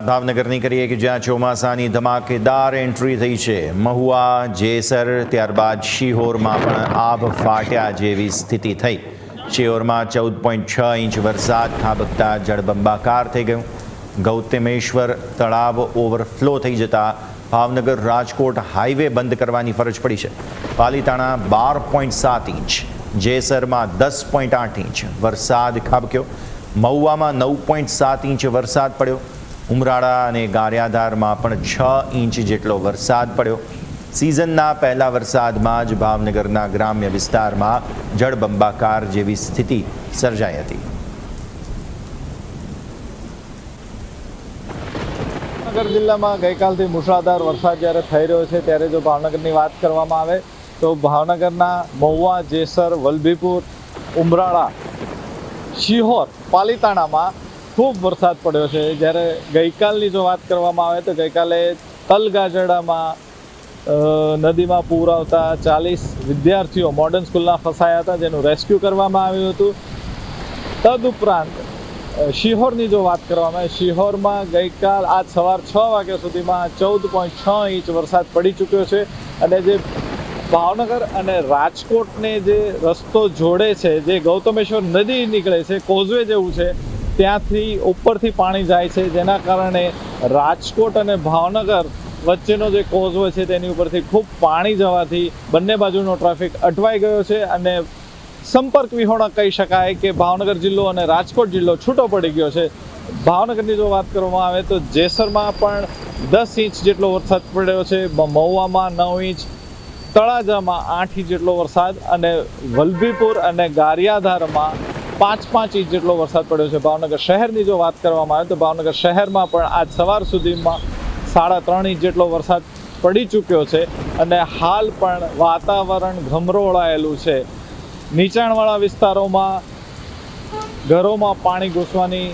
ભાવનગરની કરીએ કે જ્યાં ચોમાસાની ધમાકેદાર એન્ટ્રી થઈ છે। મહુવા, જેસર, ત્યારબાદ શિહોરમાં પણ આભ ફાટ્યા જેવી સ્થિતિ થઈ। શિહોરમાં 14.6 ઇંચ વરસાદ ખાબકતા જળબંબાકાર થઈ ગયું। ગૌતમેશ્વર તળાવ ઓવરફ્લો થઈ જતા ભાવનગર રાજકોટ હાઈવે બંધ કરવાની ફરજ પડી છે। પાલીતાણા 12.7 ઇંચ, જેસરમાં 10.8 ઇંચ વરસાદ ખાબક્યો। મહુવામાં 9.7 ઇંચ વરસાદ પડ્યો। ઉમરાળા અને ગારિયાધારમાં પણ 6 ઇંચ જેટલો વરસાદ પડ્યો। સિઝનના પહેલા વરસાદમાં જ ભાવનગરના ગ્રામ્ય વિસ્તારમાં જળબંબાકાર જેવી સ્થિતિ સર્જાઈ હતી। ભાવનગર જિલ્લામાં ગઈકાલથી મુશળધાર વરસાદ જ્યારે થઈ રહ્યો છે ત્યારે જો ભાવનગરની વાત કરવામાં આવે તો ભાવનગરના મહુવા, જેસર, વલભીપુર, ઉમરાળા, શિહોર, પાલીતાણામાં ખૂબ વરસાદ પડ્યો છે। જ્યારે ગઈકાલની જો વાત કરવામાં આવે તો ગઈકાલે તલગાજડામાં નદીમાં પૂર આવતા 40 વિદ્યાર્થીઓ મોડર્ન સ્કૂલના ફસાયા હતા, જેનું રેસ્ક્યુ કરવામાં આવ્યું હતું। તદુપરાંત શિહોરની જો વાત કરવામાં આવે, શિહોરમાં ગઈકાલ આજ સવાર 6 વાગ્યા સુધીમાં 14.6 ઇંચ વરસાદ પડી ચૂક્યો છે। અને જે ભાવનગર અને રાજકોટને જે રસ્તો જોડે છે, જે ગૌતમેશ્વર નદી નીકળે છે, કોઝવે જેવું છે, ત્યાંથી ઉપરથી પાણી જાય છે, જેના કારણે રાજકોટ અને ભાવનગર વચ્ચેનો જે કોઝવે છે તેની ઉપરથી ખૂબ પાણી જવાથી બંને બાજુનો ટ્રાફિક અટવાઈ ગયો છે અને સંપર્ક વિહોણા કહી શકાય કે ભાવનગર જિલ્લો અને રાજકોટ જિલ્લો છૂટો પડી ગયો છે। ભાવનગરની જો વાત કરવામાં આવે તો જેસરમાં પણ 10 ઇંચ જેટલો વરસાદ પડ્યો છે, મહુવામાં 9 ઇંચ, તળાજામાં 8 ઇંચ જેટલો વરસાદ અને વલભીપુર અને ગારિયાધારમાં 5 ઇંચ જેટલો વરસાદ પડ્યો છે। ભાવનગર શહેરની જો વાત કરવામાં આવે તો ભાવનગર શહેરમાં પણ આજ સવાર સુધીમાં 3.5 ઇંચ જેટલો વરસાદ પડી ચૂક્યો છે અને હાલ પણ વાતાવરણ ઘમરોળાયેલું છે। નીચાણવાળા વિસ્તારોમાં ઘરોમાં પાણી ઘૂસવાની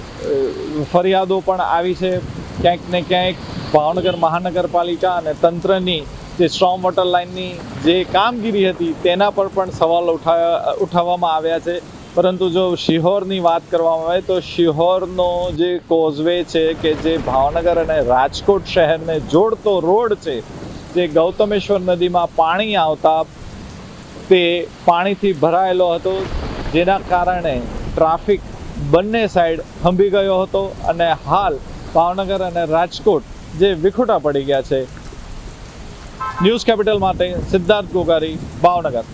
ફરિયાદો પણ આવી છે। ક્યાંક ને ક્યાંક ભાવનગર મહાનગરપાલિકા અને તંત્રની જે સ્ટ્રોમ વોટર લાઇનની જે કામગીરી હતી તેના પર પણ સવાલ ઉઠાવવામાં આવ્યા છે। પરંતુ જો શિહોરની વાત કરવામાં આવે તો શિહોરનો જે કોઝવે છે કે જે ભાવનગર અને રાજકોટ શહેરને જોડતો રોડ છે, જે ગૌતમેશ્વર નદીમાં પાણી આવતા તે પાણીથી ભરાયેલો હતો, જેના કારણે ટ્રાફિક બંને સાઈડ થંભી ગયો હતો અને હાલ ભાવનગર અને રાજકોટ જે વિખૂટા પડી ગયા છે। ન્યૂઝ કેપિટલ માટે સિદ્ધાર્થ ગોગારી, ભાવનગર।